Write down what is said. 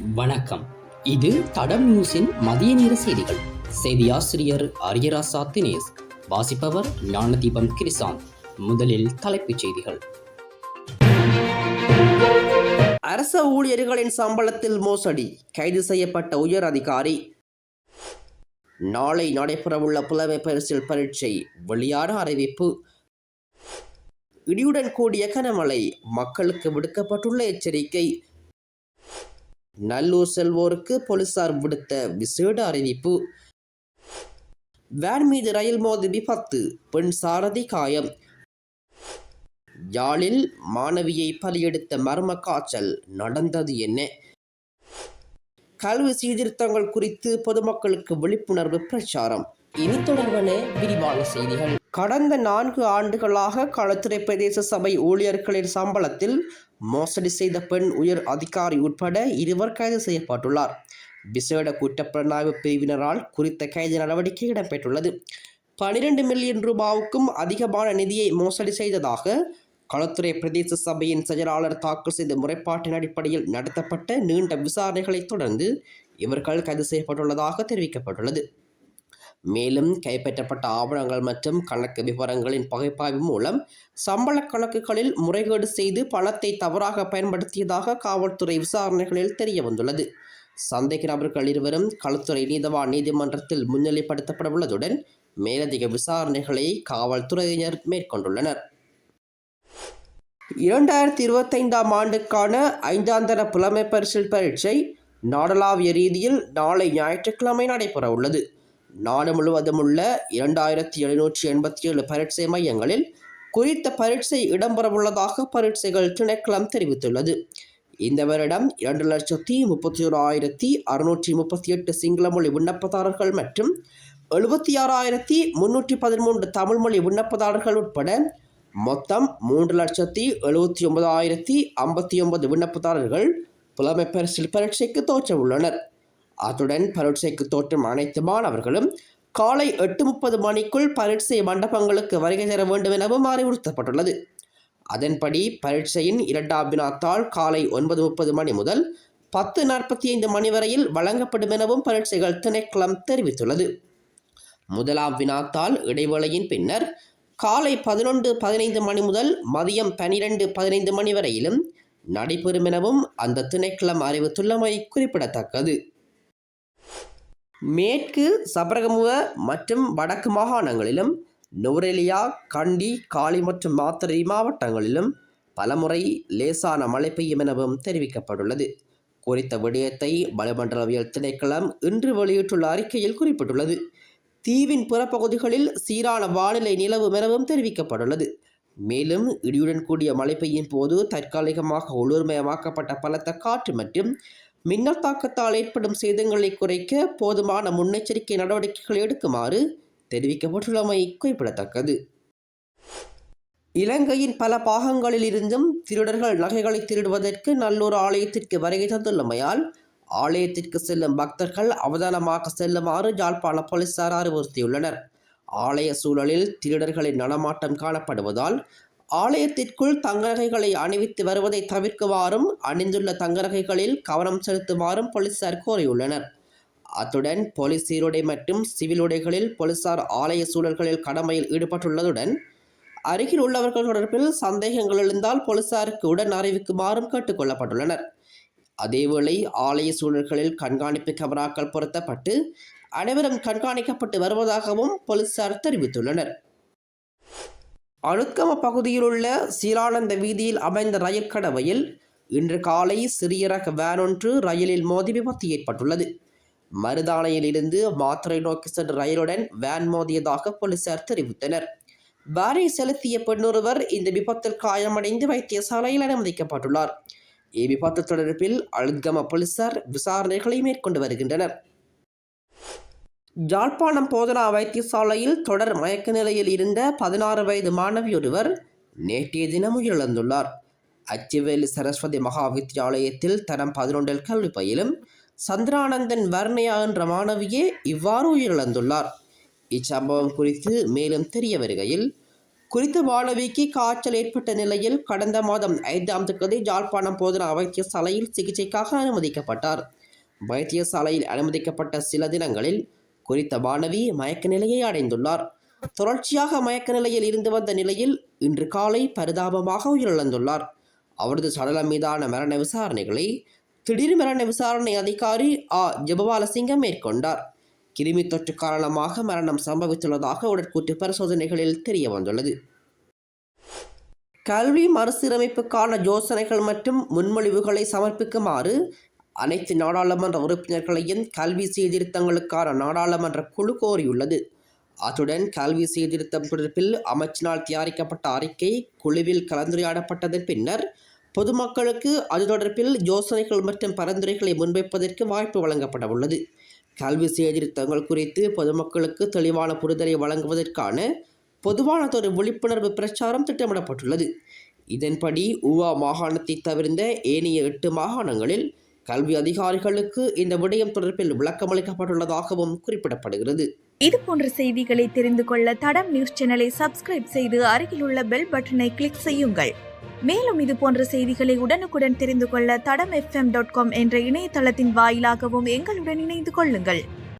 வணக்கம். இது தடம் நியூஸின் மதிய நேர செய்திகள். செய்தியாசிரியர் அரியராசா தினேஷ். வாசிப்பவர் ஞானதீபம் கிரிசாந்த். முதலில் தலைப்புச் செய்திகள். அரச ஊழியர்களின் சம்பளத்தில் மோசடி, கைது செய்யப்பட்ட உயர் அதிகாரி. நாளை நடைபெறவுள்ள புலமை பரிசில் பரீட்சை வெளியான அறிவிப்பு. இடியுடன் கூடிய கனமழை, மக்களுக்கு விடுக்கப்பட்டுள்ள எச்சரிக்கை. நல்லூர் செல்வோருக்கு போலீசார் விடுத்த விசேட அறிவிப்பு. வேன் மீது ரயில் மோதி விபத்து, பெண் சாரதி காயம். யாழில் மாணவியை பலியெடுத்த மர்ம காய்ச்சல், நடந்தது என்ன? கல்வி சீர்திருத்தங்கள் குறித்து பொதுமக்களுக்கு விழிப்புணர்வு பிரச்சாரம். இனி தொடர்பான விரிவான செய்திகள். கடந்த 4 ஆண்டுகளாக களத்துறை பிரதேச சபை ஊழியர்களின் சம்பளத்தில் மோசடி செய்த பெண் உயர் அதிகாரி உட்பட 2 கைது செய்யப்பட்டுள்ளார். விசேட குற்றப்புலனாய்வு பிரிவினரால் குறித்த கைது நடவடிக்கை இடம்பெற்றுள்ளது. 12 மில்லியன் ரூபாவுக்கும் அதிகமான நிதியை மோசடி செய்ததாக களத்துறை பிரதேச சபையின் செயலாளர் தாக்கல் செய்த முறைப்பாட்டின் அடிப்படையில் நடத்தப்பட்ட நீண்ட விசாரணைகளை தொடர்ந்து இவர்கள் கைது செய்யப்பட்டுள்ளதாக தெரிவிக்கப்பட்டுள்ளது. மேலும் கைப்பற்றப்பட்ட ஆவணங்கள் மற்றும் கணக்கு விவரங்களின் பகுப்பாய்வு மூலம் சம்பள கணக்குகளில் முறைகேடு செய்து பணத்தை தவறாக பயன்படுத்தியதாக காவல்துறை விசாரணைகளில் தெரிய வந்துள்ளது. சந்தேக நபர்கள் 2 களத்துறை நீதவான் நீதிமன்றத்தில் முன்னிலைப்படுத்தப்பட உள்ளதுடன் மேலதிக விசாரணைகளை காவல்துறையினர் மேற்கொண்டுள்ளனர். 2025ஆம் ஆண்டுக்கான 5ஆம் தர புலமை பரிசில் பரீட்சை நாடளாவிய ரீதியில் நாளை ஞாயிற்றுக்கிழமை நடைபெற உள்ளது. நாடு முழுவதும் உள்ள 2787 பரீட்சை மையங்களில் குறித்த பரீட்சை இடம்பெறவுள்ளதாக பரீட்சைகள் திணைக்களம் தெரிவித்துள்ளது. இந்த வருடம் 2,31,638 சிங்கள மொழி விண்ணப்பதாரர்கள் மற்றும் 76,313 தமிழ் மொழி விண்ணப்பதாரர்கள் உட்பட மொத்தம் 3,79,059 விண்ணப்பதாரர்கள் புலமை பரிசில் பரீட்சைக்கு தோற்ற உள்ளனர். அத்துடன் பரீட்சைக்கு தோற்றும் அனைத்து மாணவர்களும் காலை 8:30 மணிக்குள் பரீட்சை மண்டபங்களுக்கு வருகை தர வேண்டும் எனவும் அறிவுறுத்தப்பட்டுள்ளது. அதன்படி பரீட்சையின் 2ஆம் வினாத்தாள் காலை 9:30 மணி முதல் 10:45 மணி வரையில் வழங்கப்படும் எனவும் பரீட்சைகள் திணைக்களம் தெரிவித்துள்ளது. 1ஆம் வினாத்தாள் இடைவேளையின் பின்னர் காலை 11:15 மணி முதல் மதியம் 12:15 மணி வரையிலும் நடைபெறும் எனவும் அந்த திணைக்களம் அறிவித்துள்ளமை குறிப்பிடத்தக்கது. மேற்கு சபரகமுவ மற்றும் வடக்கு மாகாணங்களிலும் நுவரெலியா, கண்டி, காலி மற்றும் மாத்தறை மாவட்டங்களிலும் பலமுறை லேசான மழை பெய்யும் எனவும் தெரிவிக்கப்பட்டுள்ளது. குறித்த விடயத்தை வளிமண்டலவியல் திணைக்களம் இன்று வெளியிட்டுள்ள அறிக்கையில் குறிப்பிட்டுள்ளது. தீவின் புறப்பகுதிகளில் சீரான வானிலை நிலவும் எனவும் தெரிவிக்கப்பட்டுள்ளது. மேலும் இடியுடன் கூடிய மழை பெய்யும் போது தற்காலிகமாக உள்ளூர்மயமாக்கப்பட்ட பலத்த காற்று மற்றும் மின்னல் தாக்கத்தால் ஏற்படும் சேதங்களை குறைக்க போதுமான முன்னெச்சரிக்கை நடவடிக்கைகள் எடுக்குமாறு தெரிவிக்கப்பட்டுள்ளமை குறிப்பிடத்தக்கது. இலங்கையின் பல பாகங்களில் இருந்தும் திருடர்கள் நகைகளை திருடுவதற்கு நல்லூர் ஆலயத்திற்கு வருகை தந்துள்ளமையால் ஆலயத்திற்கு செல்லும் பக்தர்கள் அவதானமாக செல்லுமாறு யாழ்ப்பாண போலீசார் அறிவுறுத்தியுள்ளனர். ஆலய சூழலில் திருடர்களின் நடமாட்டம் காணப்படுவதால் ஆலயத்திற்குள் தங்க நகைகளை அணிவித்து வருவதை தவிர்க்குமாறும் அணிந்துள்ள தங்க நகைகளில் கவனம் செலுத்துமாறும் போலீசார் கோரியுள்ளனர். அத்துடன் போலீஸ் சீருடை மற்றும் சிவில் உடைகளில் போலீசார் ஆலய சூழல்களில் கடமையில் ஈடுபட்டுள்ளதுடன் அருகில் உள்ளவர்கள் தொடர்பில் சந்தேகங்கள் எழுந்தால் போலீசாருக்கு உடன் அறிவிக்குமாறும் கேட்டுக்கொள்ளப்பட்டுள்ளனர். அதேவேளை ஆலய சூழல்களில் கண்காணிப்பு கேமராக்கள் பொருத்தப்பட்டு அனைவரும் கண்காணிக்கப்பட்டு வருவதாகவும் போலீசார் தெரிவித்துள்ளனர். அனுத்கம பகுதியில் உள்ள சீரானந்த வீதியில் அமைந்த ரயில் கடவையில் இன்று காலை சிறிய ரக வேன் ஒன்று ரயிலில் மோதி விபத்து ஏற்பட்டுள்ளது. மருதானையில் இருந்து மாத்தறை நோக்கி சென்ற ரயிலுடன் வேன் மோதியதாக போலீசார் தெரிவித்தனர். வேனை செலுத்திய பெண்ணொருவர் இந்த விபத்தில் காயமடைந்து வைத்தியசாலையில் அனுமதிக்கப்பட்டுள்ளார். இவ்விபத்து தொடர்பில் அனுத்கம போலீசார் விசாரணைகளை மேற்கொண்டு வருகின்றனர். யாழ்ப்பாணம் போதனா வைத்தியசாலையில் தொடர் மயக்க நிலையில் இருந்த 16 வயது மாணவியொருவர் நேற்றைய தினம் உயிரிழந்துள்ளார். அச்சுவேலி சரஸ்வதி மகா வித்தியாலயத்தில் தரம் 11 கல்வி பயிலும் சந்திரானந்தன் வர்ணயா என்ற மாணவியே இவ்வாறு உயிரிழந்துள்ளார். இச்சம்பவம் குறித்து மேலும் தெரிய வருகையில் குறித்த மாணவிக்கு காய்ச்சல் ஏற்பட்ட நிலையில் கடந்த மாதம் 5ஆம் தேதி யாழ்ப்பாணம் போதனா வைத்தியசாலையில் சிகிச்சைக்காக அனுமதிக்கப்பட்டார். வைத்தியசாலையில் அனுமதிக்கப்பட்ட சில தினங்களில் குறித்த மாணவி மயக்க நிலையை அடைந்துள்ளார். தொடர்ச்சியாக மயக்க நிலையில் இருந்து வந்த நிலையில் இன்று காலை பரிதாபமாக உயிரிழந்துள்ளார். அவரது சடலம் மீதான மரண விசாரணைகளை திடீர் மரண விசாரணை அதிகாரி ஜெபபாலசிங்கம் மேற்கொண்டார். கிருமி தொற்று காரணமாக மரணம் சம்பவித்துள்ளதாக உடற்கூற்று பரிசோதனைகளில் தெரிய வந்துள்ளது. கல்வி மறுசீரமைப்புக்கான யோசனைகள் மற்றும் முன்மொழிவுகளை சமர்ப்பிக்குமாறு அனைத்து நாடாளுமன்ற உறுப்பினர்களையும் கல்வி சீர்திருத்தங்களுக்கான நாடாளுமன்ற குழு கோரியுள்ளது. அத்துடன் கல்வி சீர்திருத்தம் தொடர்பில் அமைச்சினால் தயாரிக்கப்பட்ட அறிக்கை குழுவில் கலந்துரையாடப்பட்டதன் பின்னர் பொதுமக்களுக்கு அது தொடர்பில் யோசனைகள் மற்றும் பரிந்துரைகளை முன்வைப்பதற்கு வாய்ப்பு வழங்கப்பட உள்ளது. கல்வி சீர்திருத்தங்கள் குறித்து பொதுமக்களுக்கு தெளிவான புரிதலை வழங்குவதற்கான பொதுவானதொரு விழிப்புணர்வு பிரச்சாரம் திட்டமிடப்பட்டுள்ளது. இதன்படி ஊவா மாகாணத்தை தவிர்ந்த ஏனைய 8 மாகாணங்களில் கல்வி அதிகாரிகளுக்கு இந்த விடயம் தொடர்பில் விளக்கமளிக்கப்பட்டுள்ளதாகவும் குறிப்பிடப்படுகிறது. இதுபோன்ற செய்திகளை தெரிந்து கொள்ள தடம் நியூஸ் சேனலை சப்ஸ்கிரைப் செய்து அருகில் உள்ள பெல் பட்டனை கிளிக் செய்யுங்கள். மேலும் இதுபோன்ற செய்திகளை உடனுக்குடன் தெரிந்து கொள்ள தடம் fm.com என்ற இணையதளத்தின் வாயிலாகவும் எங்களுடன் இணைந்து கொள்ளுங்கள்.